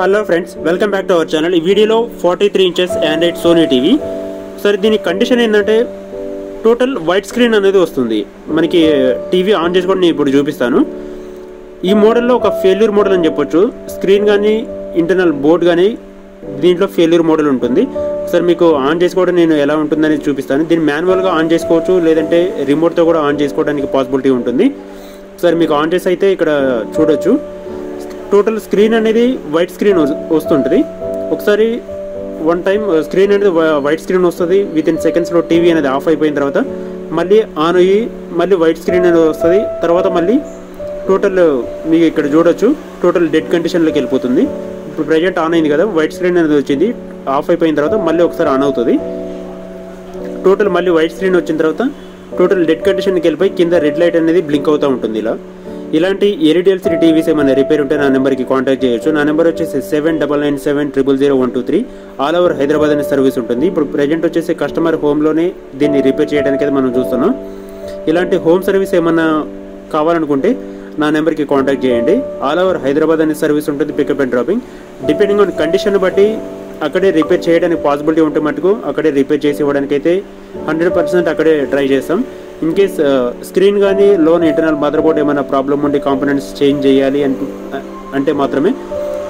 Hello friends, welcome back to our channel. ఈ వీడియోలో 43 inches Android Sony TV. సరే, దీని కండిషన్ ఏంటంటే టోటల్ వైట్ స్క్రీన్ అనేది వస్తుంది. మనకి టీవీ ఆన్ చేసుకోవడం నేను ఇప్పుడు చూపిస్తాను. ఈ మోడల్లో ఒక ఫెయిల్యూర్ మోడల్ అని చెప్పొచ్చు. స్క్రీన్ కానీ ఇంటర్నల్ బోర్డ్ కానీ దీంట్లో ఫెయిల్యూర్ మోడల్ ఉంటుంది. సరే, మీకు ఆన్ చేసుకోవడం నేను ఎలా ఉంటుందని చూపిస్తాను. దీన్ని మాన్యువల్గా ఆన్ చేసుకోవచ్చు, లేదంటే రిమోట్తో కూడా ఆన్ చేసుకోవడానికి పాసిబిలిటీ ఉంటుంది. సరే, మీకు ఆన్ చేసి అయితే ఇక్కడ చూడొచ్చు. టోటల్ స్క్రీన్ అనేది వైట్ స్క్రీన్ వస్తుంటుంది. ఒకసారి వన్ టైం స్క్రీన్ అనేది వైట్ స్క్రీన్ వస్తుంది. విత్ ఇన్ సెకండ్స్లో టీవీ అనేది ఆఫ్ అయిపోయిన తర్వాత మళ్ళీ ఆన్ అయ్యి మళ్ళీ వైట్ స్క్రీన్ అనేది వస్తుంది. తర్వాత మళ్ళీ టోటల్ మీకు ఇక్కడ చూడొచ్చు, టోటల్ డెడ్ కండిషన్లోకి వెళ్ళిపోతుంది. ఇప్పుడు ప్రెజెంట్ ఆన్ అయింది కదా, వైట్ స్క్రీన్ అనేది వచ్చింది. ఆఫ్ అయిపోయిన తర్వాత మళ్ళీ ఒకసారి ఆన్ అవుతుంది. టోటల్ మళ్ళీ వైట్ స్క్రీన్ వచ్చిన తర్వాత టోటల్ డెడ్ కండిషన్కి వెళ్ళిపోయి కింద రెడ్ లైట్ అనేది బ్లింక్ అవుతూ ఉంటుంది. ఇలాంటి ఎల్ఈడి టీవీస్ ఏమైనా రిపేర్ ఉంటే నా నెంబర్కి కాంటాక్ట్ చేయొచ్చు. నా నెంబర్ వచ్చేసి 7997000123. ఆల్ ఓవర్ హైదరాబాద్ అనే సర్వీస్ ఉంటుంది. ఇప్పుడు ప్రజెంట్ వచ్చేసి కస్టమర్ హోమ్లోనే దీన్ని రిపేర్ చేయడానికి అయితే మనం చూస్తున్నాం. ఇలాంటి హోమ్ సర్వీస్ ఏమన్నా కావాలనుకుంటే నా నెంబర్కి కాంటాక్ట్ చేయండి. ఆల్ ఓవర్ హైదరాబాద్ అనే సర్వీస్ ఉంటుంది, pickup and dropping. Depending on condition బట్టి అక్కడే రిపేర్ చేయడానికి పాసిబిలిటీ ఉంటే మటుకు అక్కడే రిపేర్ చేసి ఇవ్వడానికి అయితే 100% అక్కడే ట్రై చేస్తాం. ఇన్ కేస్ స్క్రీన్ కానీ లోన్ ఇంటర్నల్ మదర్ బోర్డ్ ఏమైనా ప్రాబ్లమ్ ఉండి కాంపోనెంట్స్ చేంజ్ చేయాలి అంటే మాత్రమే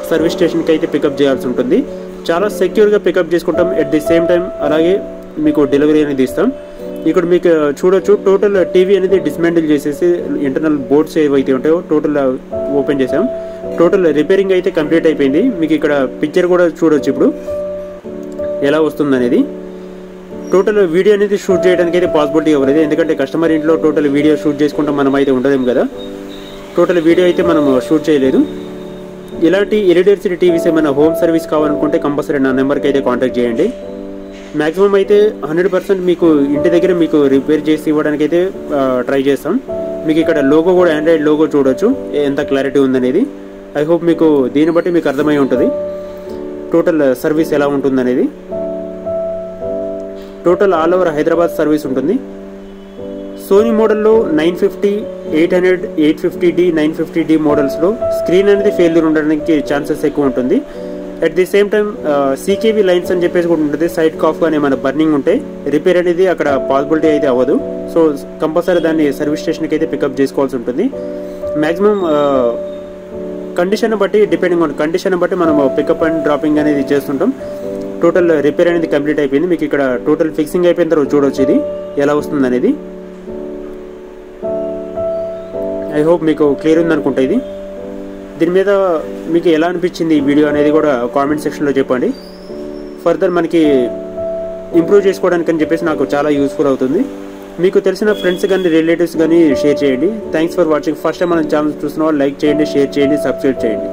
సర్వీస్ స్టేషన్కి అయితే పికప్ చేయాల్సి ఉంటుంది. చాలా సెక్యూర్గా పికప్ చేసుకుంటాం. ఎట్ ది సేమ్ టైం అలాగే మీకు డెలివరీ అనేది ఇస్తాం. ఇక్కడ మీకు చూడొచ్చు, టోటల్ టీవీ అనేది డిస్మాంటిల్ చేసేసి ఇంటర్నల్ బోర్డ్స్ ఏవైతే ఉంటాయో టోటల్ ఓపెన్ చేసాం. టోటల్ రిపేరింగ్ అయితే కంప్లీట్ అయిపోయింది. మీకు ఇక్కడ పిక్చర్ కూడా చూడొచ్చు ఇప్పుడు ఎలా వస్తుంది అనేది. టోటల్ వీడియో అనేది షూట్ చేయడానికి అయితే పాసిబిలిటీ ఇవ్వలేదు, ఎందుకంటే కస్టమర్ ఇంట్లో టోటల్ వీడియో షూట్ చేసుకుంటాం మనం అయితే ఉండలేము కదా. టోటల్ వీడియో అయితే మనం షూట్ చేయలేదు. ఇలాంటి ఎల్ఈడి టీవీస్ ఏమైనా హోమ్ సర్వీస్ కావాలనుకుంటే కంపల్సరీ నా నెంబర్కి అయితే కాంటాక్ట్ చేయండి. మ్యాక్సిమం అయితే 100% మీకు ఇంటి దగ్గర మీకు రిపేర్ చేసి ఇవ్వడానికి అయితే ట్రై చేస్తాం. మీకు ఇక్కడ లోగో కూడా ఆండ్రాయిడ్ లోగో చూడొచ్చు, ఎంత క్లారిటీ ఉందనేది. ఐ హోప్ మీకు దీన్ని బట్టి మీకు అర్థమై ఉంటుంది టోటల్ సర్వీస్ ఎలా ఉంటుందనేది. Total all over Hyderabad service ఉంటుంది. సోనీ మోడల్లో 950, 800, 850D, 950D మోడల్స్లో స్క్రీన్ అనేది ఫెయిల్యూర్ ఉండడానికి ఛాన్సెస్ ఎక్కువ ఉంటుంది. At the same time CKV lines అని చెప్పేసి కూడా ఉంటుంది. సైడ్ కాఫ్ కానీ ఏమైనా బర్నింగ్ ఉంటే రిపేర్ అనేది అక్కడ పాసిబిలిటీ అయితే అవ్వదు. సో కంపల్సరీ దాన్ని సర్వీస్ స్టేషన్కి అయితే పికప్ చేసుకోవాల్సి ఉంటుంది. మ్యాక్సిమం కండిషన్ బట్టి, డిపెండింగ్ ఆన్ కండిషన్ బట్టి మనం పికప్ అండ్ డ్రాపింగ్ అనేది చేస్తుంటాం. టోటల్ రిపేర్ అనేది కంప్లీట్ అయిపోయింది. మీకు ఇక్కడ టోటల్ ఫిక్సింగ్ అయిపోయిన తర్వాత చూడవచ్చు ఇది ఎలా వస్తుంది అనేది. ఐ హోప్ మీకు క్లియర్ ఉందనుకుంటా ఇది. దీని మీద మీకు ఎలా అనిపించింది ఈ వీడియో అనేది కూడా కామెంట్ సెక్షన్లో చెప్పండి. ఫర్దర్ మనకి ఇంప్రూవ్ చేసుకోవడానికి అని చెప్పేసి నాకు చాలా యూస్ఫుల్ అవుతుంది. మీకు తెలిసిన ఫ్రెండ్స్ కానీ రిలేటివ్స్ కానీ షేర్ చేయండి. Thanks for watching. First time మన ఛానల్ చూస్తున్న వాళ్ళు లైక్ చేయండి, షేర్ చేయండి, సబ్స్క్రైబ్ చేయండి.